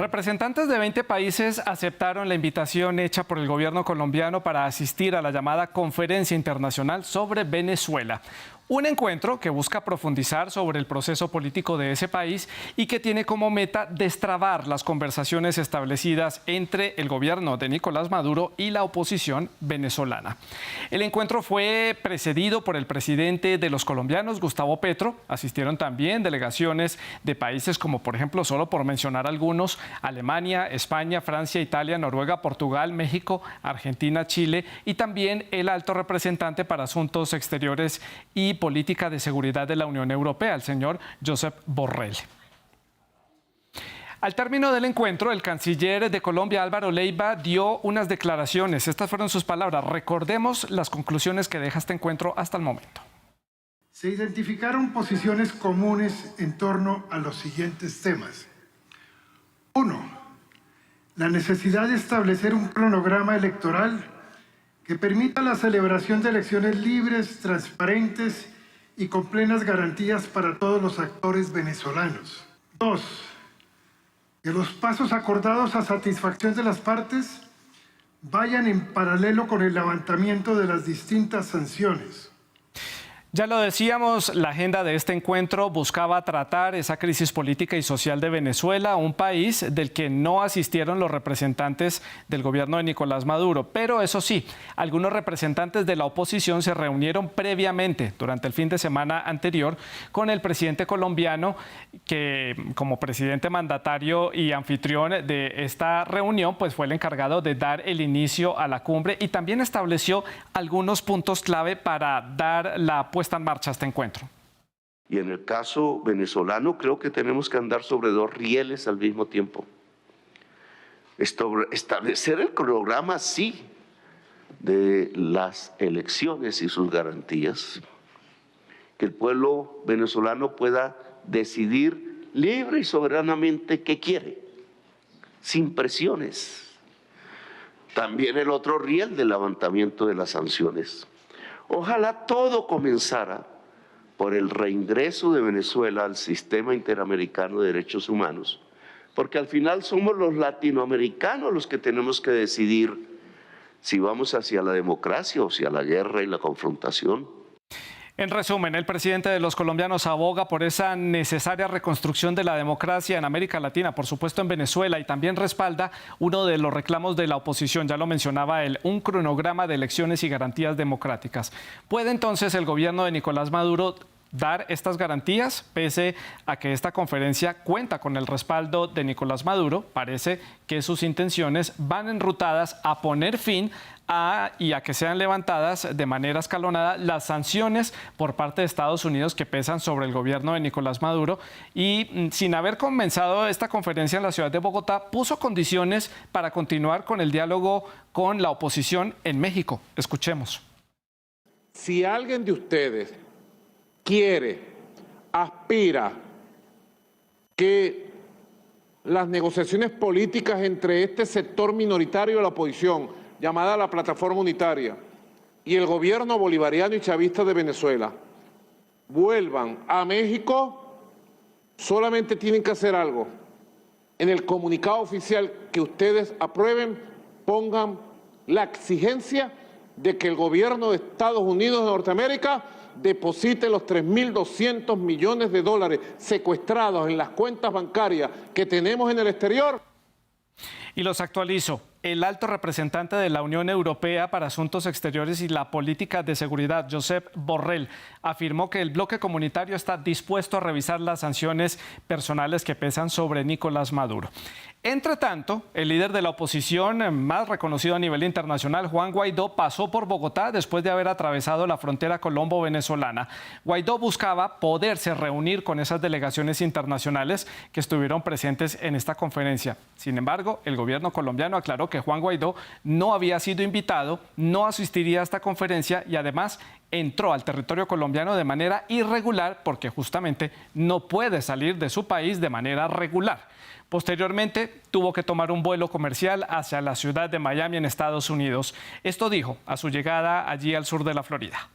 Representantes de 20 países aceptaron la invitación hecha por el gobierno colombiano para asistir a la llamada Conferencia Internacional sobre Venezuela. Un encuentro que busca profundizar sobre el proceso político de ese país y que tiene como meta destrabar las conversaciones establecidas entre el gobierno de Nicolás Maduro y la oposición venezolana. El encuentro fue precedido por el presidente de los colombianos, Gustavo Petro. Asistieron también delegaciones de países como, por ejemplo, solo por mencionar algunos, Alemania, España, Francia, Italia, Noruega, Portugal, México, Argentina, Chile y también el alto representante para Asuntos Exteriores y Política de Seguridad de la Unión Europea, el señor Josep Borrell. Al término del encuentro, el canciller de Colombia, Álvaro Leiva, dio unas declaraciones. Estas fueron sus palabras. Recordemos las conclusiones que deja este encuentro hasta el momento. Se identificaron posiciones comunes en torno a los siguientes temas. 1. La necesidad de establecer un cronograma electoral que permita la celebración de elecciones libres, transparentes y con plenas garantías para todos los actores venezolanos. 2. Que los pasos acordados a satisfacción de las partes vayan en paralelo con el levantamiento de las distintas sanciones. Ya lo decíamos, la agenda de este encuentro buscaba tratar esa crisis política y social de Venezuela, un país del que no asistieron los representantes del gobierno de Nicolás Maduro. Pero eso sí, algunos representantes de la oposición se reunieron previamente, durante el fin de semana anterior, con el presidente colombiano, que como presidente mandatario y anfitrión de esta reunión, pues fue el encargado de dar el inicio a la cumbre y también estableció algunos puntos clave para dar la puesta en marcha este encuentro. Y en el caso venezolano creo que tenemos que andar sobre dos rieles al mismo tiempo. Establecer el cronograma, sí, de las elecciones y sus garantías. Que el pueblo venezolano pueda decidir libre y soberanamente qué quiere, sin presiones. También el otro riel del levantamiento de las sanciones. Ojalá todo comenzara por el reingreso de Venezuela al sistema interamericano de derechos humanos, porque al final somos los latinoamericanos los que tenemos que decidir si vamos hacia la democracia o hacia la guerra y la confrontación. En resumen, el presidente de los colombianos aboga por esa necesaria reconstrucción de la democracia en América Latina, por supuesto en Venezuela, y también respalda uno de los reclamos de la oposición, ya lo mencionaba él, un cronograma de elecciones y garantías democráticas. ¿Puede entonces el gobierno de Nicolás Maduro dar estas garantías? Pese a que esta conferencia cuenta con el respaldo de Nicolás Maduro, parece que sus intenciones van enrutadas a poner fin a que sean levantadas de manera escalonada las sanciones por parte de Estados Unidos que pesan sobre el gobierno de Nicolás Maduro y sin haber comenzado esta conferencia en la ciudad de Bogotá, puso condiciones para continuar con el diálogo con la oposición en México. Escuchemos. Si alguien de ustedes quiere, aspira que las negociaciones políticas entre este sector minoritario de la oposición, llamada la Plataforma Unitaria, y el gobierno bolivariano y chavista de Venezuela, vuelvan a México, solamente tienen que hacer algo. En el comunicado oficial que ustedes aprueben, pongan la exigencia de que el gobierno de Estados Unidos de Norteamérica deposite los 3.200 millones de dólares secuestrados en las cuentas bancarias que tenemos en el exterior. Y los actualizo. El alto representante de la Unión Europea para Asuntos Exteriores y la Política de Seguridad, Josep Borrell, afirmó que el bloque comunitario está dispuesto a revisar las sanciones personales que pesan sobre Nicolás Maduro. Entre tanto, el líder de la oposición más reconocido a nivel internacional, Juan Guaidó, pasó por Bogotá después de haber atravesado la frontera colombo-venezolana. Guaidó buscaba poderse reunir con esas delegaciones internacionales que estuvieron presentes en esta conferencia. Sin embargo, el gobierno colombiano aclaró que Juan Guaidó no había sido invitado, no asistiría a esta conferencia y además entró al territorio colombiano de manera irregular porque justamente no puede salir de su país de manera regular. Posteriormente, tuvo que tomar un vuelo comercial hacia la ciudad de Miami, en Estados Unidos. Esto dijo a su llegada allí al sur de la Florida.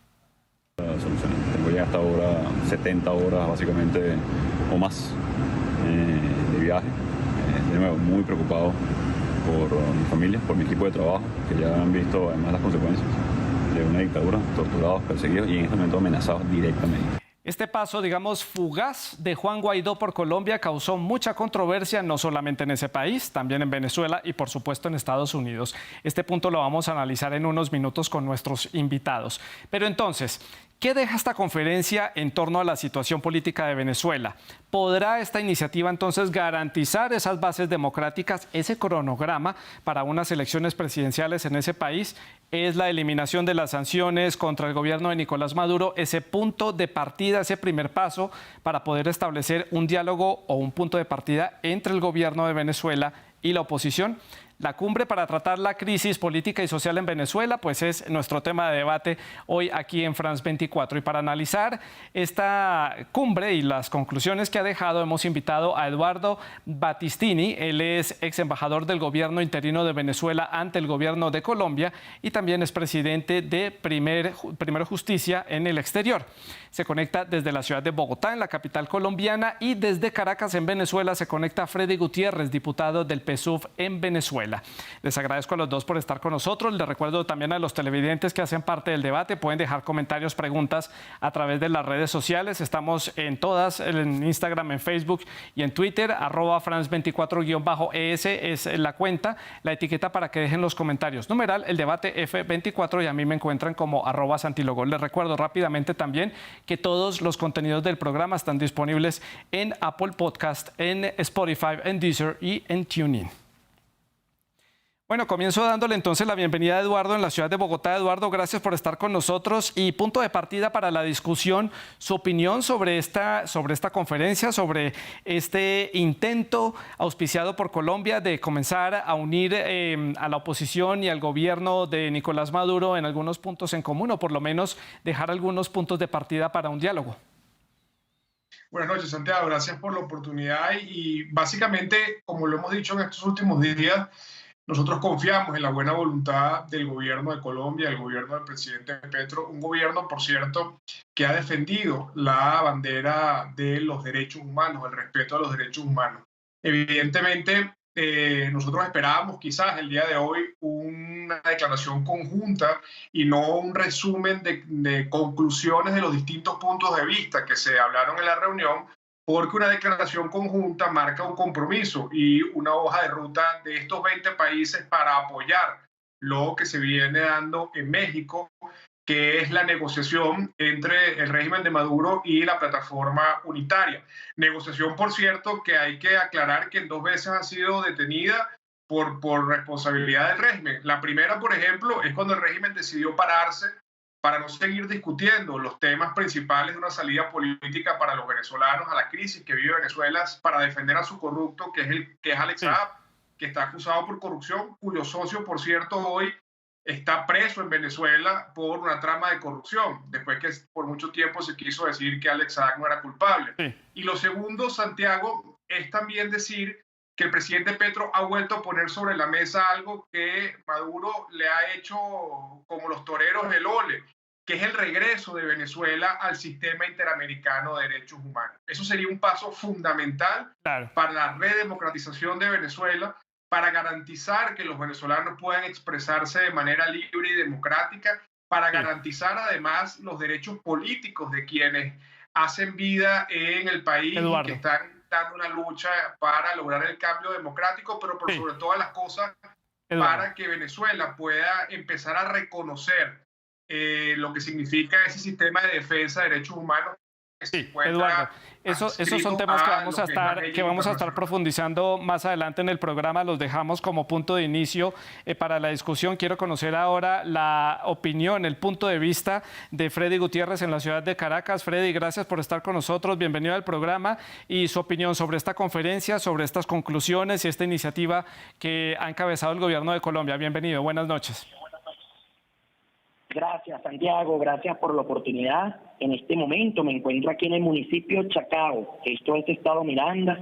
Tengo ya hasta ahora 70 horas básicamente o más de viaje. de nuevo, muy preocupado por mi familia, por mi equipo de trabajo, que ya han visto además las consecuencias de una dictadura, torturados, perseguidos y en este momento amenazados directamente. Este paso, digamos, fugaz de Juan Guaidó por Colombia causó mucha controversia, no solamente en ese país, también en Venezuela y, por supuesto, en Estados Unidos. Este punto lo vamos a analizar en unos minutos con nuestros invitados. Pero entonces, ¿qué deja esta conferencia en torno a la situación política de Venezuela? ¿Podrá esta iniciativa entonces garantizar esas bases democráticas, ese cronograma para unas elecciones presidenciales en ese país? ¿Es la eliminación de las sanciones contra el gobierno de Nicolás Maduro ese punto de partida, ese primer paso para poder establecer un diálogo o un punto de partida entre el gobierno de Venezuela y la oposición? La cumbre para tratar la crisis política y social en Venezuela, pues es nuestro tema de debate hoy aquí en France 24. Y para analizar esta cumbre y las conclusiones que ha dejado, hemos invitado a Eduardo Battistini. Él es ex embajador del gobierno interino de Venezuela ante el gobierno de Colombia y también es presidente de Primero Justicia en el exterior. Se conecta desde la ciudad de Bogotá, en la capital colombiana, y desde Caracas, en Venezuela, se conecta Freddy Gutiérrez, diputado del PSUV en Venezuela. Les agradezco a los dos por estar con nosotros. Les recuerdo también a los televidentes que hacen parte del debate. Pueden dejar comentarios, preguntas a través de las redes sociales. Estamos en todas, en Instagram, en Facebook y en Twitter. @France24-ES es la cuenta, la etiqueta para que dejen los comentarios. Numeral, el debate F24, y a mí me encuentran como @Santilogo. Les recuerdo rápidamente también que todos los contenidos del programa están disponibles en Apple Podcast, en Spotify, en Deezer y en TuneIn. Bueno, comienzo dándole entonces la bienvenida a Eduardo en la ciudad de Bogotá. Eduardo, gracias por estar con nosotros y punto de partida para la discusión, su opinión sobre esta conferencia, sobre este intento auspiciado por Colombia de comenzar a unir a la oposición y al gobierno de Nicolás Maduro en algunos puntos en común, o por lo menos dejar algunos puntos de partida para un diálogo. Buenas noches, Santiago. Gracias por la oportunidad y básicamente, como lo hemos dicho en estos últimos días, nosotros confiamos en la buena voluntad del gobierno de Colombia, el gobierno del presidente Petro, un gobierno, por cierto, que ha defendido la bandera de los derechos humanos, el respeto a los derechos humanos. Evidentemente, nosotros esperábamos quizás el día de hoy una declaración conjunta y no un resumen de conclusiones de los distintos puntos de vista que se hablaron en la reunión, porque una declaración conjunta marca un compromiso y una hoja de ruta de estos 20 países para apoyar lo que se viene dando en México, que es la negociación entre el régimen de Maduro y la plataforma unitaria. Negociación, por cierto, que hay que aclarar que 2 veces ha sido detenida por responsabilidad del régimen. La primera, por ejemplo, es cuando el régimen decidió pararse para no seguir discutiendo los temas principales de una salida política para los venezolanos a la crisis que vive Venezuela, para defender a su corrupto, que es Alex Saab, que está acusado por corrupción, cuyo socio, por cierto, hoy está preso en Venezuela por una trama de corrupción, después que por mucho tiempo se quiso decir que Alex Saab no era culpable. Sí. Y lo segundo, Santiago, es también decir que el presidente Petro ha vuelto a poner sobre la mesa algo que Maduro le ha hecho como los toreros del ole, que es el regreso de Venezuela al sistema interamericano de derechos humanos. Eso sería un paso fundamental para la redemocratización de Venezuela, para garantizar que los venezolanos puedan expresarse de manera libre y democrática, para garantizar además los derechos políticos de quienes hacen vida en el país y que están dando una lucha para lograr el cambio democrático, pero por sobre todas las cosas, para que Venezuela pueda empezar a reconocer lo que significa ese sistema de defensa de derechos humanos. Sí, Eduardo, esos son temas que vamos a estar profundizando más adelante en el programa. Los dejamos como punto de inicio para la discusión. Quiero conocer ahora la opinión, el punto de vista de Freddy Gutiérrez en la ciudad de Caracas. Freddy, gracias por estar con nosotros. Bienvenido al programa y su opinión sobre esta conferencia, sobre estas conclusiones y esta iniciativa que ha encabezado el gobierno de Colombia. Bienvenido, buenas noches. Gracias, Santiago, gracias por la oportunidad. En este momento me encuentro aquí en el municipio Chacao, esto es Estado Miranda.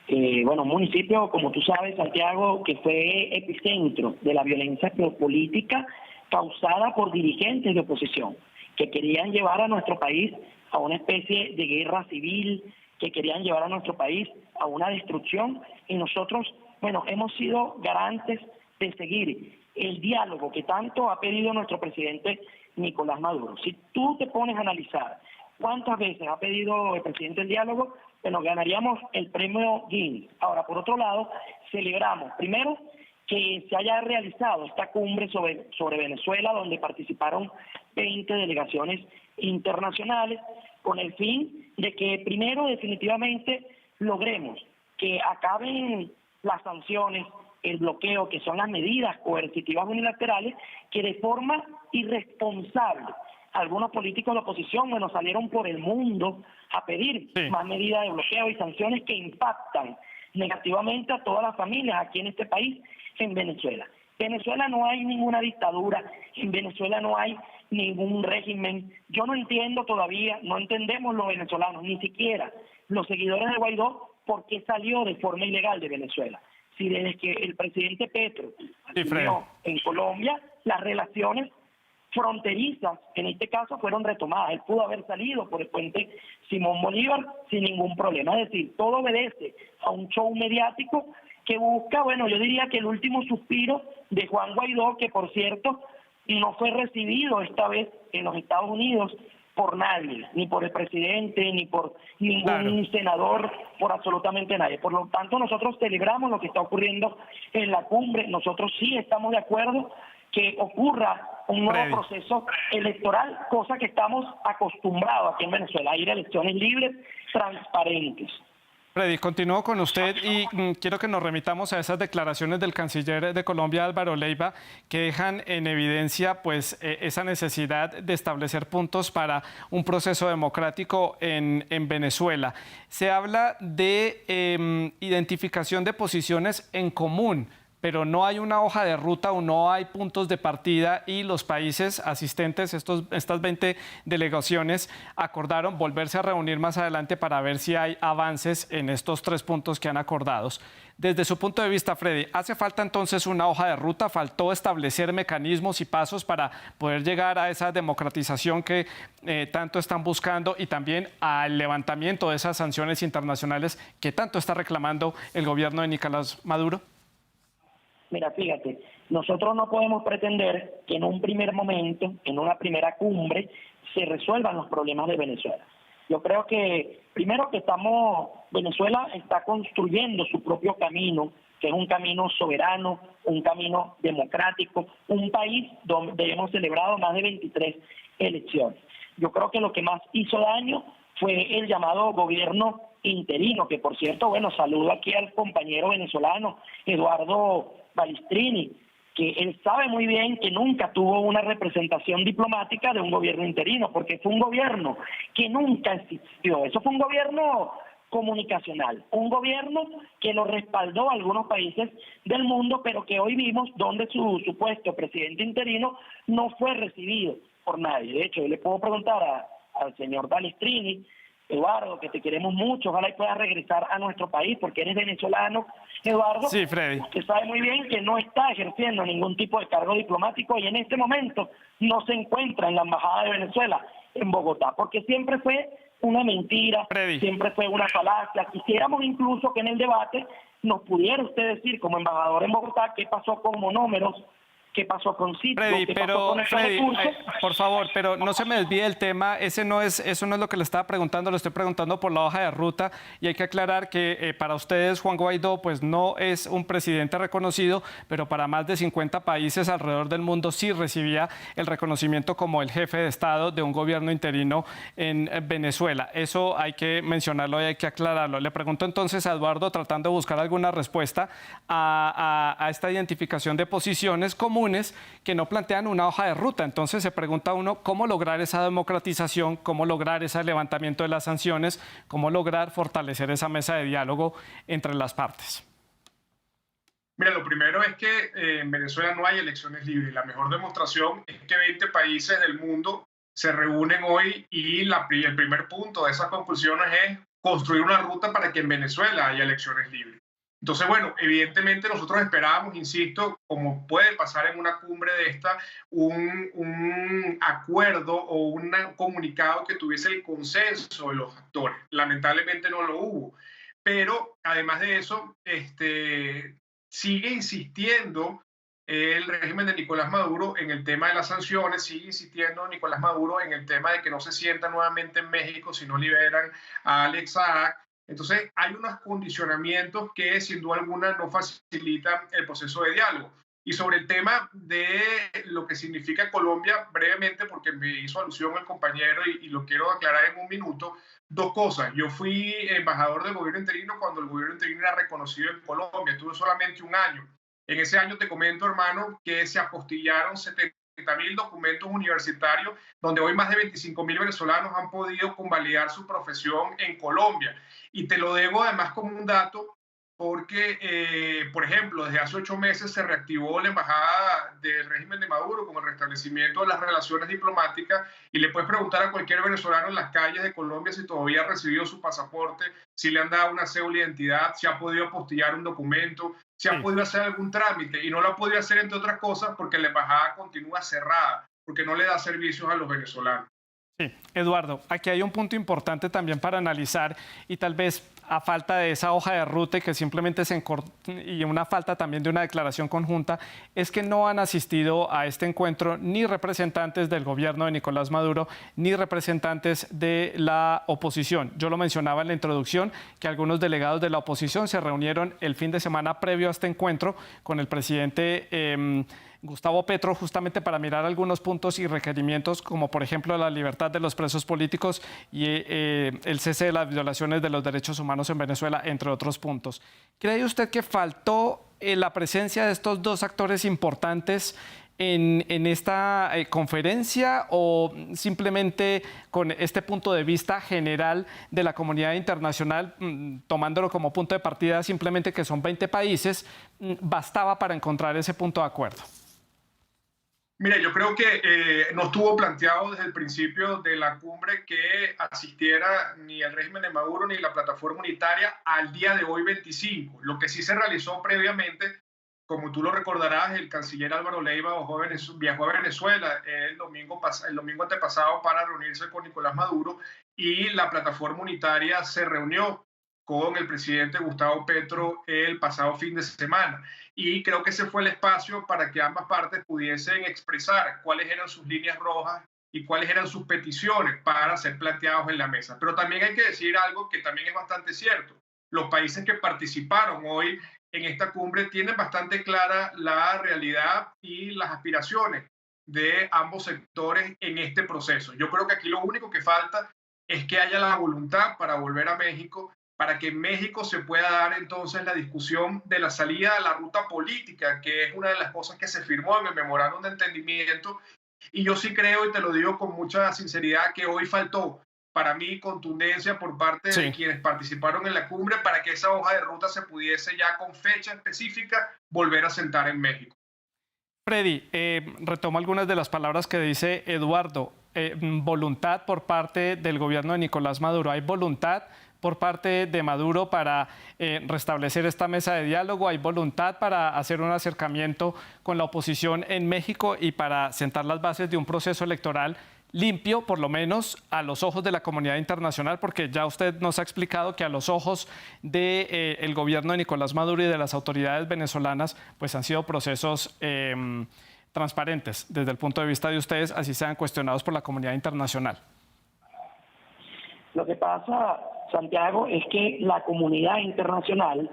Un municipio, como tú sabes, Santiago, que fue epicentro de la violencia política causada por dirigentes de oposición, que querían llevar a nuestro país a una especie de guerra civil, que querían llevar a nuestro país a una destrucción, y nosotros bueno, hemos sido garantes de seguir el diálogo que tanto ha pedido nuestro presidente Nicolás Maduro. Si tú te pones a analizar cuántas veces ha pedido el presidente el diálogo, bueno, ganaríamos el premio Guinness. Ahora, por otro lado, celebramos, primero, que se haya realizado esta cumbre sobre Venezuela, donde participaron 20 delegaciones internacionales, con el fin de que primero definitivamente logremos que acaben las sanciones, el bloqueo, que son las medidas coercitivas unilaterales, que de forma irresponsable algunos políticos de la oposición, bueno, salieron por el mundo a pedir más medidas de bloqueo y sanciones que impactan negativamente a todas las familias aquí en este país, en Venezuela. En Venezuela no hay ninguna dictadura, en Venezuela no hay ningún régimen. Yo no entiendo todavía, no entendemos los venezolanos, ni siquiera los seguidores de Guaidó, por qué salió de forma ilegal de Venezuela. Si desde que el presidente Petro asumió en Colombia, las relaciones fronterizas, en este caso, fueron retomadas. Él pudo haber salido por el puente Simón Bolívar sin ningún problema. Es decir, todo obedece a un show mediático que busca, bueno, yo diría que el último suspiro de Juan Guaidó, que por cierto no fue recibido esta vez en los Estados Unidos por nadie, ni por el presidente, ni por ningún senador, por absolutamente nadie. Por lo tanto, nosotros celebramos lo que está ocurriendo en la cumbre. Nosotros sí estamos de acuerdo que ocurra un nuevo proceso electoral, cosa que estamos acostumbrados aquí en Venezuela, a ir a elecciones libres, transparentes. Freddy, continúo con usted y quiero que nos remitamos a esas declaraciones del canciller de Colombia, Álvaro Leiva, que dejan en evidencia pues esa necesidad de establecer puntos para un proceso democrático en Venezuela. Se habla de identificación de posiciones en común, pero no hay una hoja de ruta o no hay puntos de partida y los países asistentes, estas 20 delegaciones, acordaron volverse a reunir más adelante para ver si hay avances en estos 3 puntos que han acordados. Desde su punto de vista, Freddy, ¿hace falta entonces una hoja de ruta? ¿Faltó establecer mecanismos y pasos para poder llegar a esa democratización que tanto están buscando y también al levantamiento de esas sanciones internacionales que tanto está reclamando el gobierno de Nicolás Maduro? Mira, fíjate, nosotros no podemos pretender que en un primer momento, en una primera cumbre, se resuelvan los problemas de Venezuela. Yo creo que, primero que Venezuela está construyendo su propio camino, que es un camino soberano, un camino democrático, un país donde hemos celebrado más de 23 elecciones. Yo creo que lo que más hizo daño fue el llamado gobierno interino, que por cierto, bueno, saludo aquí al compañero venezolano Eduardo Balistrini, que él sabe muy bien que nunca tuvo una representación diplomática de un gobierno interino, porque fue un gobierno que nunca existió. Eso fue un gobierno comunicacional, un gobierno que lo respaldó a algunos países del mundo, pero que hoy vimos donde su supuesto presidente interino no fue recibido por nadie. De hecho, yo le puedo preguntar al señor Balistrini: Eduardo, que te queremos mucho, ojalá y puedas regresar a nuestro país, porque eres venezolano, Eduardo. Sí, Freddy. Usted sabe muy bien que no está ejerciendo ningún tipo de cargo diplomático y en este momento no se encuentra en la Embajada de Venezuela en Bogotá, porque siempre fue una mentira, Freddy, siempre fue una falacia. Quisiéramos incluso que en el debate nos pudiera usted decir, como embajador en Bogotá, qué pasó con monómeros, qué pasó con Citgo, Freddy, qué pasó con estos recursos. por favor, pero no se me desvíe el tema. Eso no es lo que le estaba preguntando. Le estoy preguntando por la hoja de ruta y hay que aclarar que para ustedes Juan Guaidó pues no es un presidente reconocido, pero para más de 50 países alrededor del mundo sí recibía el reconocimiento como el jefe de Estado de un gobierno interino en Venezuela. Eso hay que mencionarlo y hay que aclararlo. Le pregunto entonces a Eduardo, tratando de buscar alguna respuesta a esta identificación de posiciones comunes que no plantean una hoja de ruta. Entonces se pregunta uno cómo lograr esa democratización, cómo lograr ese levantamiento de las sanciones, cómo lograr fortalecer esa mesa de diálogo entre las partes. Mira, lo primero es que en Venezuela no hay elecciones libres. La mejor demostración es que 20 países del mundo se reúnen hoy y el primer punto de esas conclusiones es construir una ruta para que en Venezuela haya elecciones libres. Entonces, bueno, evidentemente nosotros esperábamos, insisto, como puede pasar en una cumbre de esta, un acuerdo o un comunicado que tuviese el consenso de los actores. Lamentablemente no lo hubo. Pero, además de eso, sigue insistiendo el régimen de Nicolás Maduro en el tema de las sanciones, sigue insistiendo Nicolás Maduro en el tema de que no se sienta nuevamente en México si no liberan a Alex Saab. Entonces, hay unos condicionamientos que sin duda alguna no facilitan el proceso de diálogo. Y sobre el tema de lo que significa Colombia, brevemente, porque me hizo alusión el compañero y lo quiero aclarar en un minuto, dos cosas. Yo fui embajador del gobierno interino cuando el gobierno interino era reconocido en Colombia, estuve solamente un año. En ese año te comento, hermano, que se apostillaron 70.000 documentos universitarios, donde hoy más de 25.000 venezolanos han podido convalidar su profesión en Colombia. Y te lo debo además como un dato, porque, por ejemplo, desde hace 8 meses se reactivó la embajada del régimen de Maduro con el restablecimiento de las relaciones diplomáticas, y le puedes preguntar a cualquier venezolano en las calles de Colombia si todavía ha recibido su pasaporte, si le han dado una cédula de identidad, si ha podido apostillar un documento, si ha podido hacer algún trámite, y no lo ha podido hacer, entre otras cosas, porque la embajada continúa cerrada, porque no le da servicios a los venezolanos. Sí, Eduardo, aquí hay un punto importante también para analizar, y tal vez a falta de esa hoja de ruta y que simplemente y una falta también de una declaración conjunta, es que no han asistido a este encuentro ni representantes del gobierno de Nicolás Maduro ni representantes de la oposición. Yo lo mencionaba en la introducción, que algunos delegados de la oposición se reunieron el fin de semana previo a este encuentro con el presidente Gustavo Petro, justamente para mirar algunos puntos y requerimientos, como por ejemplo la libertad de los presos políticos y el cese de las violaciones de los derechos humanos en Venezuela, entre otros puntos. ¿Cree usted que faltó la presencia de estos dos actores importantes en esta conferencia, o simplemente con este punto de vista general de la comunidad internacional, tomándolo como punto de partida simplemente que son 20 países, bastaba para encontrar ese punto de acuerdo? Mira, yo creo que no estuvo planteado desde el principio de la cumbre que asistiera ni el régimen de Maduro ni la plataforma unitaria al día de hoy 25. Lo que sí se realizó previamente, como tú lo recordarás, el canciller Álvaro Leiva viajó a Venezuela el domingo antepasado para reunirse con Nicolás Maduro, y la plataforma unitaria se reunió con el presidente Gustavo Petro el pasado fin de semana. Y creo que ese fue el espacio para que ambas partes pudiesen expresar cuáles eran sus líneas rojas y cuáles eran sus peticiones para ser planteados en la mesa. Pero también hay que decir algo que también es bastante cierto. Los países que participaron hoy en esta cumbre tienen bastante clara la realidad y las aspiraciones de ambos sectores en este proceso. Yo creo que aquí lo único que falta es que haya la voluntad para volver a México, para que en México se pueda dar entonces la discusión de la salida de la ruta política, que es una de las cosas que se firmó en el memorándum de entendimiento. Y yo sí creo, y te lo digo con mucha sinceridad, que hoy faltó para mí contundencia por parte de quienes participaron en la cumbre para que esa hoja de ruta se pudiese ya con fecha específica volver a sentar en México. Freddy, retomo algunas de las palabras que dice Eduardo. Voluntad por parte del gobierno de Nicolás Maduro. ¿Hay voluntad por parte de Maduro para restablecer esta mesa de diálogo? ¿Hay voluntad para hacer un acercamiento con la oposición en México y para sentar las bases de un proceso electoral limpio, por lo menos a los ojos de la comunidad internacional? Porque ya usted nos ha explicado que a los ojos del gobierno de Nicolás Maduro y de las autoridades venezolanas, pues han sido procesos transparentes desde el punto de vista de ustedes, así sean cuestionados por la comunidad internacional. Lo que pasa, Santiago, es que la comunidad internacional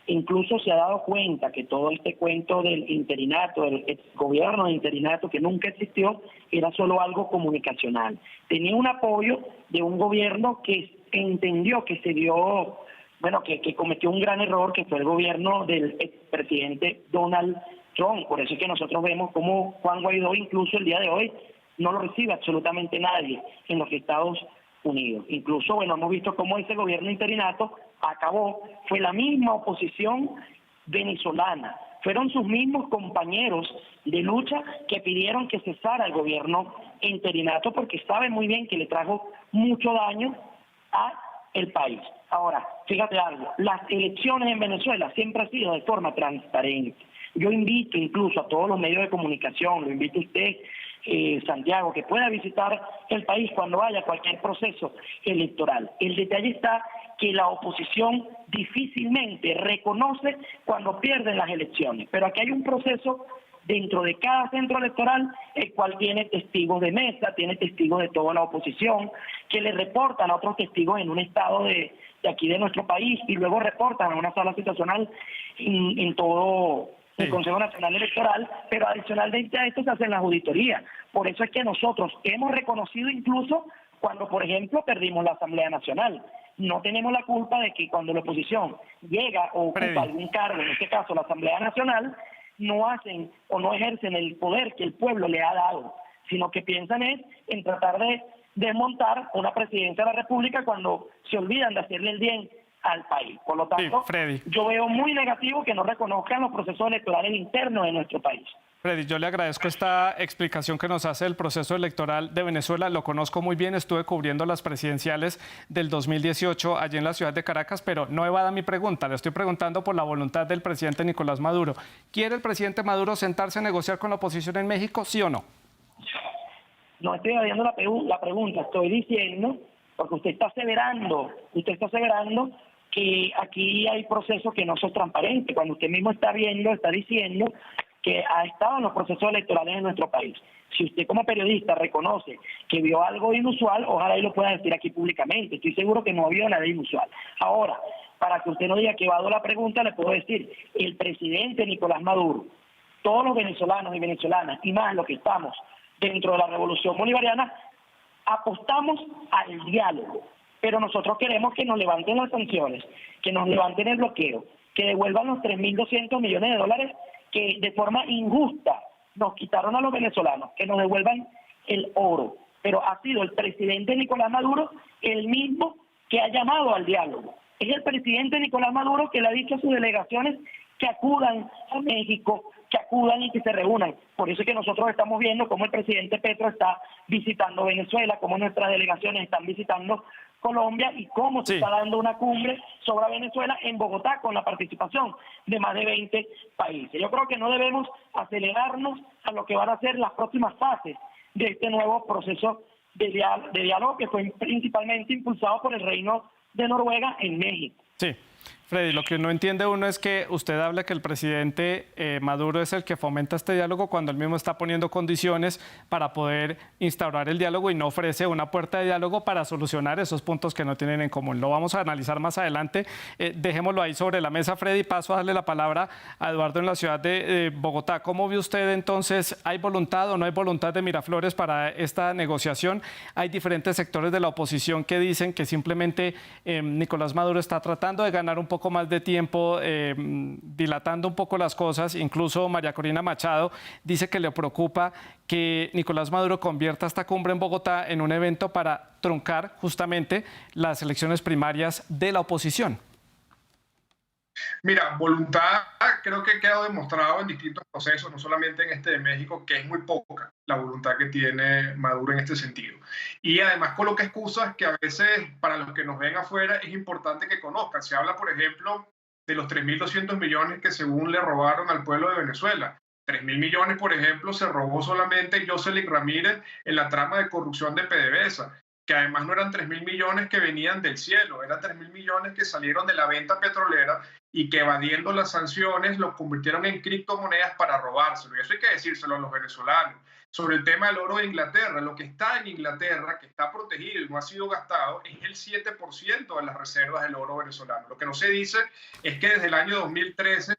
incluso se ha dado cuenta que todo este cuento del interinato, del gobierno de interinato que nunca existió, era solo algo comunicacional. Tenía un apoyo de un gobierno que entendió que se dio, bueno, que cometió un gran error, que fue el gobierno del expresidente Donald Trump. Por eso es que nosotros vemos cómo Juan Guaidó incluso el día de hoy no lo recibe absolutamente nadie en los Estados Unidos. Incluso, bueno, hemos visto cómo ese gobierno interinato acabó. Fue la misma oposición venezolana, fueron sus mismos compañeros de lucha que pidieron que cesara el gobierno interinato, porque saben muy bien que le trajo mucho daño a el país. Ahora, fíjate algo, las elecciones en Venezuela siempre han sido de forma transparente. Yo invito incluso a todos los medios de comunicación, lo invito a usted, Santiago, que pueda visitar el país cuando haya cualquier proceso electoral. El detalle está que la oposición difícilmente reconoce cuando pierden las elecciones, pero aquí hay un proceso dentro de cada centro electoral, el cual tiene testigos de mesa, tiene testigos de toda la oposición, que le reportan a otros testigos en un estado de aquí de nuestro país y luego reportan a una sala situacional en todo el Consejo Nacional Electoral, pero adicionalmente a esto se hace en la auditoría. Por eso es que nosotros hemos reconocido incluso cuando, por ejemplo, perdimos la Asamblea Nacional. No tenemos la culpa de que cuando la oposición llega o ocupa algún cargo, en este caso la Asamblea Nacional, no hacen o no ejercen el poder que el pueblo le ha dado, sino que piensan en tratar de desmontar una presidencia de la República cuando se olvidan de hacerle el bien al país. Por lo tanto, yo veo muy negativo que no reconozcan los procesos electorales internos de nuestro país. Freddy, yo le agradezco esta explicación que nos hace del proceso electoral de Venezuela. Lo conozco muy bien, estuve cubriendo las presidenciales del 2018 allí en la ciudad de Caracas, pero no evada mi pregunta. Le estoy preguntando por la voluntad del presidente Nicolás Maduro. ¿Quiere el presidente Maduro sentarse a negociar con la oposición en México, sí o no? No estoy evadiendo la pregunta, estoy diciendo, porque usted está aseverando que aquí hay procesos que no son transparentes, cuando usted mismo está diciendo que ha estado en los procesos electorales en nuestro país. Si usted como periodista reconoce que vio algo inusual, ojalá y lo pueda decir aquí públicamente. Estoy seguro que no vio nada inusual. Ahora, para que usted no diga que evado la pregunta, le puedo decir, el presidente Nicolás Maduro, todos los venezolanos y venezolanas, y más los que estamos dentro de la revolución bolivariana, apostamos al diálogo. Pero nosotros queremos que nos levanten las sanciones, que nos levanten el bloqueo, que devuelvan los 3.200 millones de dólares que de forma injusta nos quitaron a los venezolanos, que nos devuelvan el oro. Pero ha sido el presidente Nicolás Maduro el mismo que ha llamado al diálogo. Es el presidente Nicolás Maduro que le ha dicho a sus delegaciones que acudan a México, que acudan y que se reúnan. Por eso es que nosotros estamos viendo cómo el presidente Petro está visitando Venezuela, cómo nuestras delegaciones están visitando Colombia y cómo se está dando una cumbre sobre Venezuela en Bogotá con la participación de más de 20 países. Yo creo que no debemos acelerarnos a lo que van a ser las próximas fases de este nuevo proceso de diálogo que fue principalmente impulsado por el Reino de Noruega en México. Sí. Freddy, lo que no entiende uno es que usted habla que el presidente Maduro es el que fomenta este diálogo cuando él mismo está poniendo condiciones para poder instaurar el diálogo y no ofrece una puerta de diálogo para solucionar esos puntos que no tienen en común. Lo vamos a analizar más adelante. Dejémoslo ahí sobre la mesa, Freddy. Paso a darle la palabra a Eduardo en la ciudad de Bogotá. ¿Cómo ve usted entonces? ¿Hay voluntad o no hay voluntad de Miraflores para esta negociación? Hay diferentes sectores de la oposición que dicen que simplemente Nicolás Maduro está tratando de ganar un poco más de tiempo, dilatando un poco las cosas. Incluso María Corina Machado dice que le preocupa que Nicolás Maduro convierta esta cumbre en Bogotá en un evento para truncar justamente las elecciones primarias de la oposición. Mira, voluntad creo que ha quedado demostrado en distintos procesos, no solamente en este de México, que es muy poca la voluntad que tiene Maduro en este sentido. Y además coloca excusas que a veces para los que nos ven afuera es importante que conozcan. Se habla, por ejemplo, de los 3.200 millones que según le robaron al pueblo de Venezuela. 3.000 millones, por ejemplo, se robó solamente Jocelyn Ramírez en la trama de corrupción de PDVSA, que además no eran 3.000 millones que venían del cielo, eran 3.000 millones que salieron de la venta petrolera y que evadiendo las sanciones los convirtieron en criptomonedas para robárselo. Y eso hay que decírselo a los venezolanos. Sobre el tema del oro de Inglaterra, lo que está en Inglaterra, que está protegido y no ha sido gastado, es el 7% de las reservas del oro venezolano. Lo que no se dice es que desde el año 2012,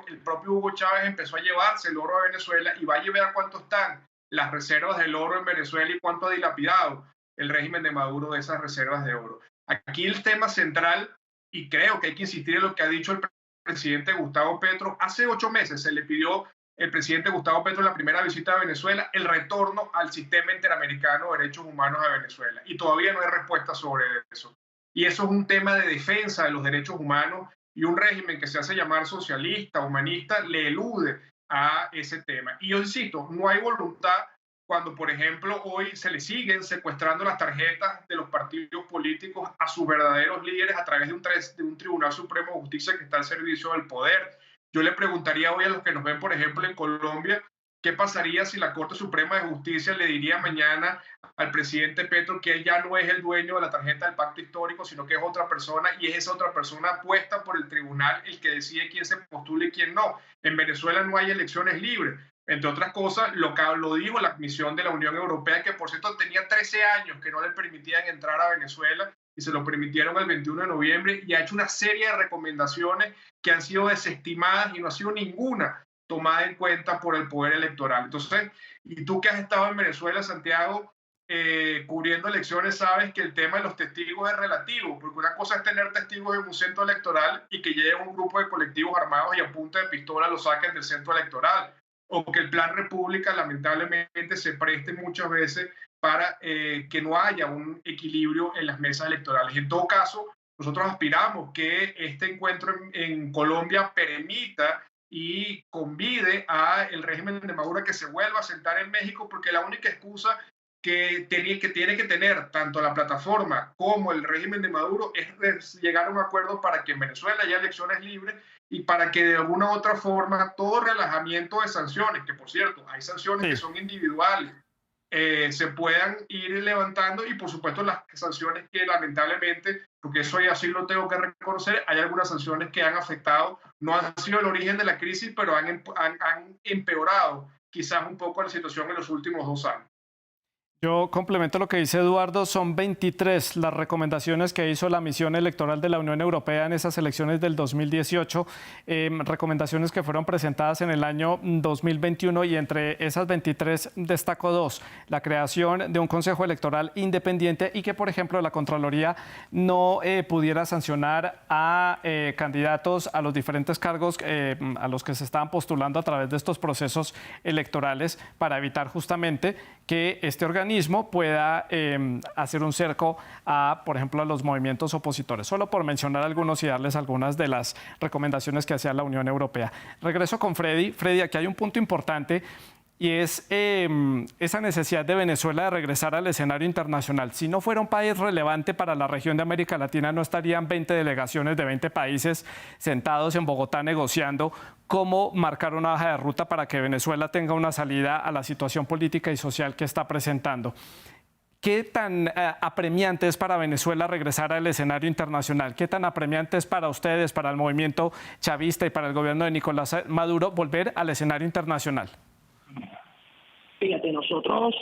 el propio Hugo Chávez empezó a llevarse el oro a Venezuela y vaya a ver cuánto están las reservas del oro en Venezuela y cuánto ha dilapidado el régimen de Maduro de esas reservas de oro. Aquí el tema central, y creo que hay que insistir en lo que ha dicho el presidente Gustavo Petro, hace 8 meses se le pidió el presidente Gustavo Petro en la primera visita a Venezuela el retorno al sistema interamericano de derechos humanos a Venezuela, y todavía no hay respuesta sobre eso. Y eso es un tema de defensa de los derechos humanos, y un régimen que se hace llamar socialista, humanista, le elude a ese tema. Y yo insisto, no hay voluntad cuando, por ejemplo, hoy se le siguen secuestrando las tarjetas de los partidos políticos a sus verdaderos líderes a través de un Tribunal Supremo de Justicia que está al servicio del poder. Yo le preguntaría hoy a los que nos ven, por ejemplo, en Colombia, ¿Qué pasaría si la Corte Suprema de Justicia le diría mañana al presidente Petro que él ya no es el dueño de la tarjeta del pacto histórico, sino que es otra persona, y es esa otra persona puesta por el tribunal el que decide quién se postula y quién no? En Venezuela no hay elecciones libres. Entre otras cosas, lo dijo la misión de la Unión Europea, que por cierto tenía 13 años que no le permitían entrar a Venezuela y se lo permitieron el 21 de noviembre, y ha hecho una serie de recomendaciones que han sido desestimadas y no ha sido ninguna tomada en cuenta por el poder electoral. Entonces, y tú que has estado en Venezuela, Santiago, cubriendo elecciones, sabes que el tema de los testigos es relativo, porque una cosa es tener testigos en un centro electoral y que llegue un grupo de colectivos armados y a punta de pistola lo saquen del centro electoral, o que el Plan República lamentablemente se preste muchas veces para que no haya un equilibrio en las mesas electorales. En todo caso, nosotros aspiramos que este encuentro en Colombia permita y convide a el régimen de Maduro que se vuelva a sentar en México, porque la única excusa que tiene que tener tanto la plataforma como el régimen de Maduro es llegar a un acuerdo para que en Venezuela haya elecciones libres y para que de alguna u otra forma todo relajamiento de sanciones, que por cierto hay sanciones que son individuales, se puedan ir levantando, y por supuesto las sanciones que lamentablemente, porque eso ya sí lo tengo que reconocer, hay algunas sanciones que han afectado, no han sido el origen de la crisis, pero han empeorado quizás un poco la situación en los últimos 2 años. Yo complemento lo que dice Eduardo, son 23 las recomendaciones que hizo la misión electoral de la Unión Europea en esas elecciones del 2018, recomendaciones que fueron presentadas en el año 2021, y entre esas 23 destaco 2, la creación de un Consejo Electoral independiente y que, por ejemplo, la Contraloría no pudiera sancionar a candidatos a los diferentes cargos a los que se estaban postulando a través de estos procesos electorales, para evitar justamente que este organismo pueda hacer un cerco a, por ejemplo, a los movimientos opositores. Solo por mencionar algunos y darles algunas de las recomendaciones que hacía la Unión Europea. Regreso con Freddy. Freddy, aquí hay un punto importante, y es esa necesidad de Venezuela de regresar al escenario internacional. Si no fuera un país relevante para la región de América Latina, no estarían 20 delegaciones de 20 países sentados en Bogotá negociando cómo marcar una hoja de ruta para que Venezuela tenga una salida a la situación política y social que está presentando. ¿Qué tan apremiante es para Venezuela regresar al escenario internacional? ¿Qué tan apremiante es para ustedes, para el movimiento chavista y para el gobierno de Nicolás Maduro volver al escenario internacional? Fíjate, nosotros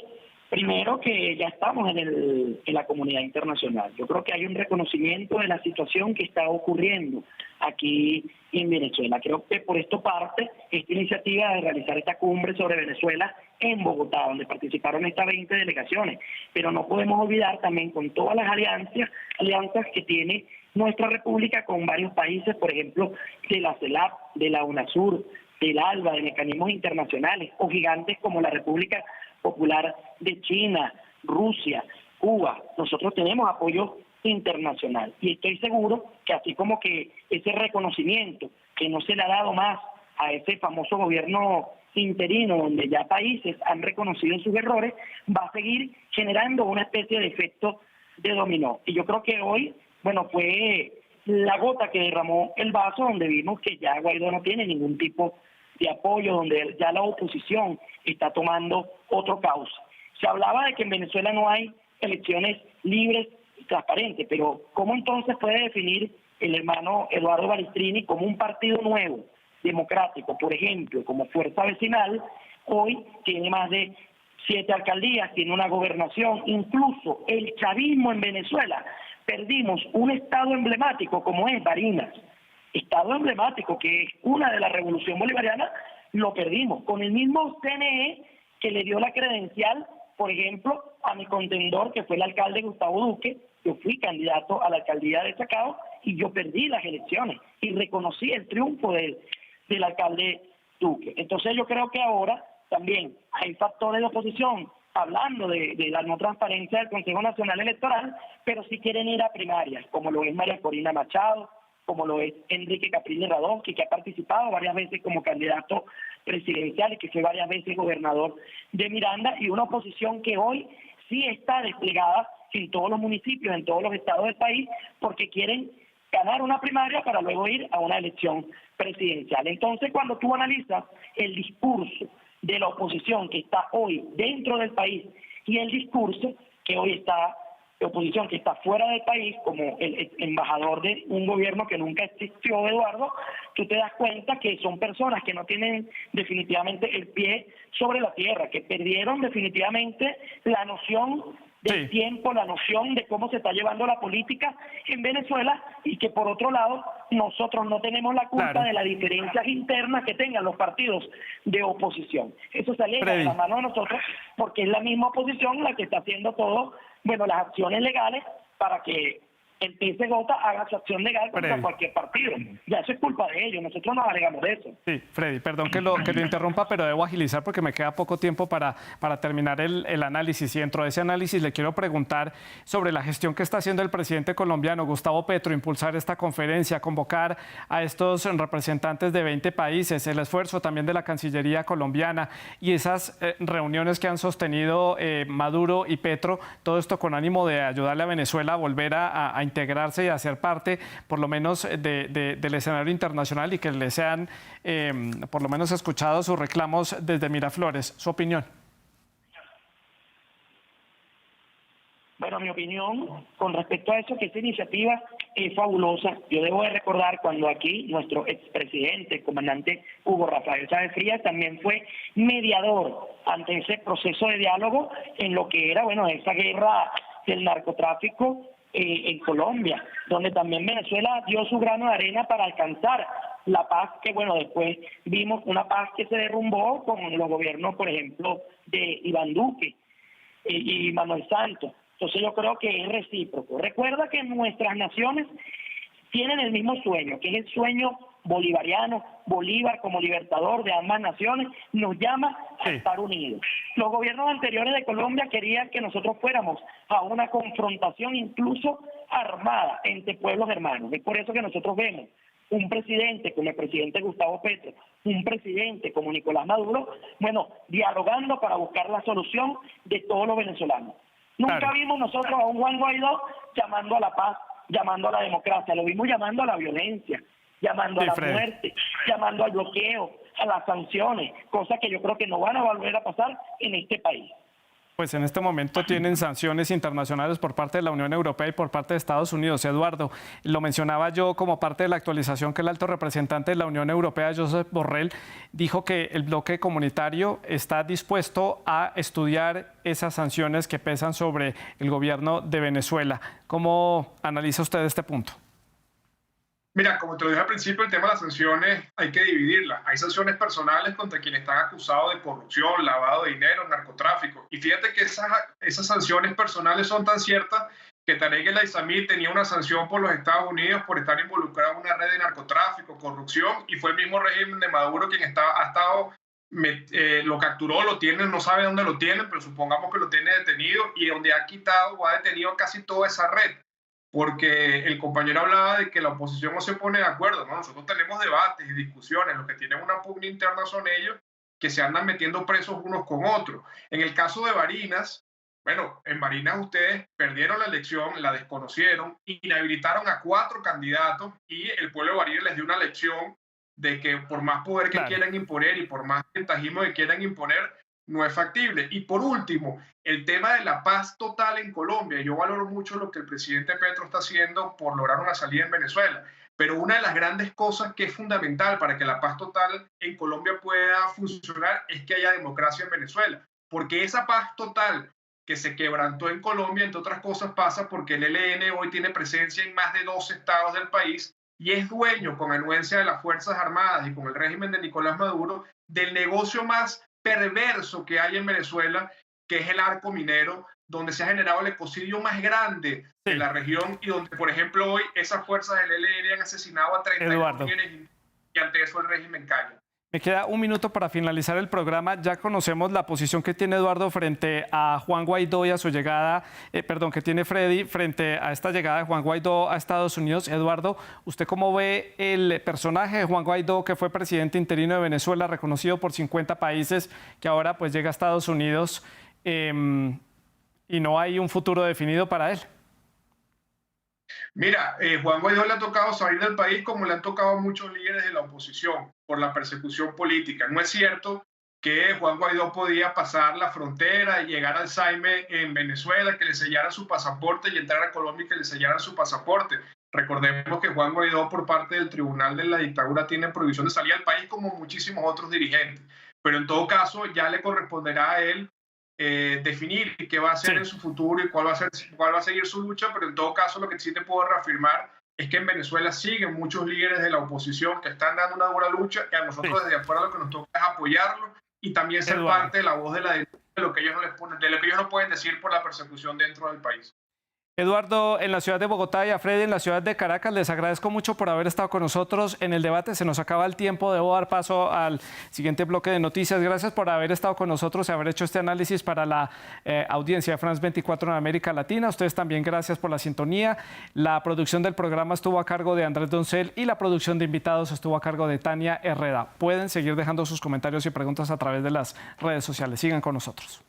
primero que ya estamos en la comunidad internacional. Yo creo que hay un reconocimiento de la situación que está ocurriendo aquí en Venezuela. Creo que por esto parte esta iniciativa de realizar esta cumbre sobre Venezuela en Bogotá, donde participaron estas 20 delegaciones. Pero no podemos olvidar también con todas las alianzas que tiene nuestra república con varios países, por ejemplo, de la CELAC, de la UNASUR, del ALBA, de mecanismos internacionales, o gigantes como la República Popular de China, Rusia, Cuba. Nosotros tenemos apoyo internacional, y estoy seguro que así como que ese reconocimiento que no se le ha dado más a ese famoso gobierno interino, donde ya países han reconocido sus errores, va a seguir generando una especie de efecto de dominó. Y yo creo que hoy, bueno, fue la gota que derramó el vaso, donde vimos que ya Guaidó no tiene ningún tipo de apoyo, donde ya la oposición está tomando otro cauce. Se hablaba de que en Venezuela no hay elecciones libres y transparentes, pero ¿cómo entonces puede definir el hermano Eduardo Balestrini como un partido nuevo, democrático, por ejemplo, como Fuerza Vecinal? Hoy tiene más de 7 alcaldías, tiene una gobernación, incluso el chavismo en Venezuela. Perdimos un estado emblemático como es Barinas, estado emblemático que es una de la revolución bolivariana, lo perdimos con el mismo CNE que le dio la credencial, por ejemplo, a mi contendor, que fue el alcalde Gustavo Duque. Yo fui candidato a la alcaldía de Chacao y yo perdí las elecciones y reconocí el triunfo del alcalde Duque. Entonces yo creo que ahora también hay factores de oposición hablando de la no transparencia del Consejo Nacional Electoral, pero sí quieren ir a primarias, como lo es María Corina Machado, como lo es Enrique Capriles Radonsky, que ha participado varias veces como candidato presidencial y que fue varias veces gobernador de Miranda, y una oposición que hoy sí está desplegada en todos los municipios, en todos los estados del país, porque quieren ganar una primaria para luego ir a una elección presidencial. Entonces, cuando tú analizas el discurso de la oposición que está hoy dentro del país y el discurso que hoy está de oposición que está fuera del país, como el embajador de un gobierno que nunca existió, Eduardo, tú te das cuenta que son personas que no tienen definitivamente el pie sobre la tierra, que perdieron definitivamente la noción del tiempo, la noción de cómo se está llevando la política en Venezuela, y que por otro lado nosotros no tenemos la culpa de las diferencias internas que tengan los partidos de oposición. Eso se aleja de la mano de nosotros, porque es la misma oposición la que está haciendo todo, las acciones legales para que el PSJ haga su acción legal contra cualquier partido. Ya eso es culpa de ellos, nosotros nos alegamos de eso. Sí, Freddy, perdón que lo interrumpa, pero debo agilizar porque me queda poco tiempo para terminar el análisis. Y dentro de ese análisis le quiero preguntar sobre la gestión que está haciendo el presidente colombiano, Gustavo Petro, impulsar esta conferencia, convocar a estos representantes de 20 países, el esfuerzo también de la Cancillería colombiana y esas reuniones que han sostenido Maduro y Petro, todo esto con ánimo de ayudarle a Venezuela a volver a integrarse y a ser parte, por lo menos, del escenario internacional, y que les sean, por lo menos, escuchados sus reclamos desde Miraflores. ¿Su opinión? Bueno, mi opinión con respecto a eso, que esta iniciativa es fabulosa. Yo debo de recordar cuando aquí nuestro expresidente, el comandante Hugo Rafael Chávez Frías, también fue mediador ante ese proceso de diálogo en lo que era, esa guerra del narcotráfico en Colombia, donde también Venezuela dio su grano de arena para alcanzar la paz, que después vimos una paz que se derrumbó con los gobiernos, por ejemplo, de Iván Duque y Manuel Santos. Entonces yo creo que es recíproco. Recuerda que nuestras naciones tienen el mismo sueño, que es el sueño bolivariano. Bolívar, como libertador de ambas naciones, nos llama a estar unidos. Los gobiernos anteriores de Colombia querían que nosotros fuéramos a una confrontación incluso armada entre pueblos hermanos. Es por eso que nosotros vemos un presidente como el presidente Gustavo Petro, un presidente como Nicolás Maduro, dialogando para buscar la solución de todos los venezolanos. Nunca vimos nosotros a un Juan Guaidó llamando a la paz, llamando a la democracia, lo vimos llamando a la violencia, llamando a la muerte, llamando al bloqueo, a las sanciones, cosas que yo creo que no van a volver a pasar en este país. Pues en este momento tienen sanciones internacionales por parte de la Unión Europea y por parte de Estados Unidos. Eduardo, lo mencionaba yo como parte de la actualización que el alto representante de la Unión Europea, Josep Borrell, dijo que el bloque comunitario está dispuesto a estudiar esas sanciones que pesan sobre el gobierno de Venezuela. ¿Cómo analiza usted este punto? Mira, como te lo dije al principio, el tema de las sanciones hay que dividirlas. Hay sanciones personales contra quienes están acusados de corrupción, lavado de dinero, narcotráfico. Y fíjate que esas sanciones personales son tan ciertas que Tarek El Aissami tenía una sanción por los Estados Unidos por estar involucrado en una red de narcotráfico, corrupción, y fue el mismo régimen de Maduro quien lo capturó, lo tiene, no sabe dónde lo tienen, pero supongamos que lo tiene detenido, y donde ha quitado o ha detenido casi toda esa red. Porque el compañero hablaba de que la oposición no se pone de acuerdo, ¿no? Nosotros tenemos debates y discusiones, los que tienen una pugna interna son ellos, que se andan metiendo presos unos con otros. En el caso de Barinas, en Barinas ustedes perdieron la elección, la desconocieron, inhabilitaron a 4 candidatos y el pueblo de Barinas les dio una lección de que por más poder que quieran imponer y por más ventajismo que quieran imponer, no es factible. Y por último, el tema de la paz total en Colombia. Yo valoro mucho lo que el presidente Petro está haciendo por lograr una salida en Venezuela, pero una de las grandes cosas que es fundamental para que la paz total en Colombia pueda funcionar es que haya democracia en Venezuela, porque esa paz total que se quebrantó en Colombia, entre otras cosas, pasa porque el ELN hoy tiene presencia en más de 2 estados del país y es dueño, con anuencia de las Fuerzas Armadas y con el régimen de Nicolás Maduro, del negocio más perverso que hay en Venezuela, que es el arco minero, donde se ha generado el ecocidio más grande de la región y donde, por ejemplo, hoy esas fuerzas del ELN han asesinado a 32 mujeres y ante eso el régimen calla. Me queda un minuto para finalizar el programa. Ya conocemos la posición que tiene Eduardo frente a Juan Guaidó y a su llegada, que tiene Freddy frente a esta llegada de Juan Guaidó a Estados Unidos. Eduardo, ¿usted cómo ve el personaje de Juan Guaidó, que fue presidente interino de Venezuela, reconocido por 50 países, que ahora pues llega a Estados Unidos y no hay un futuro definido para él? Mira, Juan Guaidó le ha tocado salir del país como le han tocado a muchos líderes de la oposición por la persecución política. No es cierto que Juan Guaidó podía pasar la frontera y llegar al Saime en Venezuela, que le sellaran su pasaporte y entrar a Colombia y que le sellaran su pasaporte. Recordemos que Juan Guaidó, por parte del Tribunal de la Dictadura, tiene prohibición de salir al país, como muchísimos otros dirigentes. Pero en todo caso, ya le corresponderá a él definir qué va a hacer en su futuro y cuál va a seguir su lucha. Pero en todo caso, lo que sí te puedo reafirmar es que en Venezuela siguen muchos líderes de la oposición que están dando una dura lucha, y a nosotros desde afuera lo que nos toca es apoyarlo y también ser parte de la voz de la denuncia de lo que ellos no pueden decir por la persecución dentro del país. Eduardo, en la ciudad de Bogotá, y a Freddy en la ciudad de Caracas, les agradezco mucho por haber estado con nosotros en el debate. Se nos acaba el tiempo, debo dar paso al siguiente bloque de noticias. Gracias por haber estado con nosotros y haber hecho este análisis para la audiencia de France 24 en América Latina. Ustedes también gracias por la sintonía. La producción del programa estuvo a cargo de Andrés Doncel y la producción de invitados estuvo a cargo de Tania Herrera. Pueden seguir dejando sus comentarios y preguntas a través de las redes sociales. Sigan con nosotros.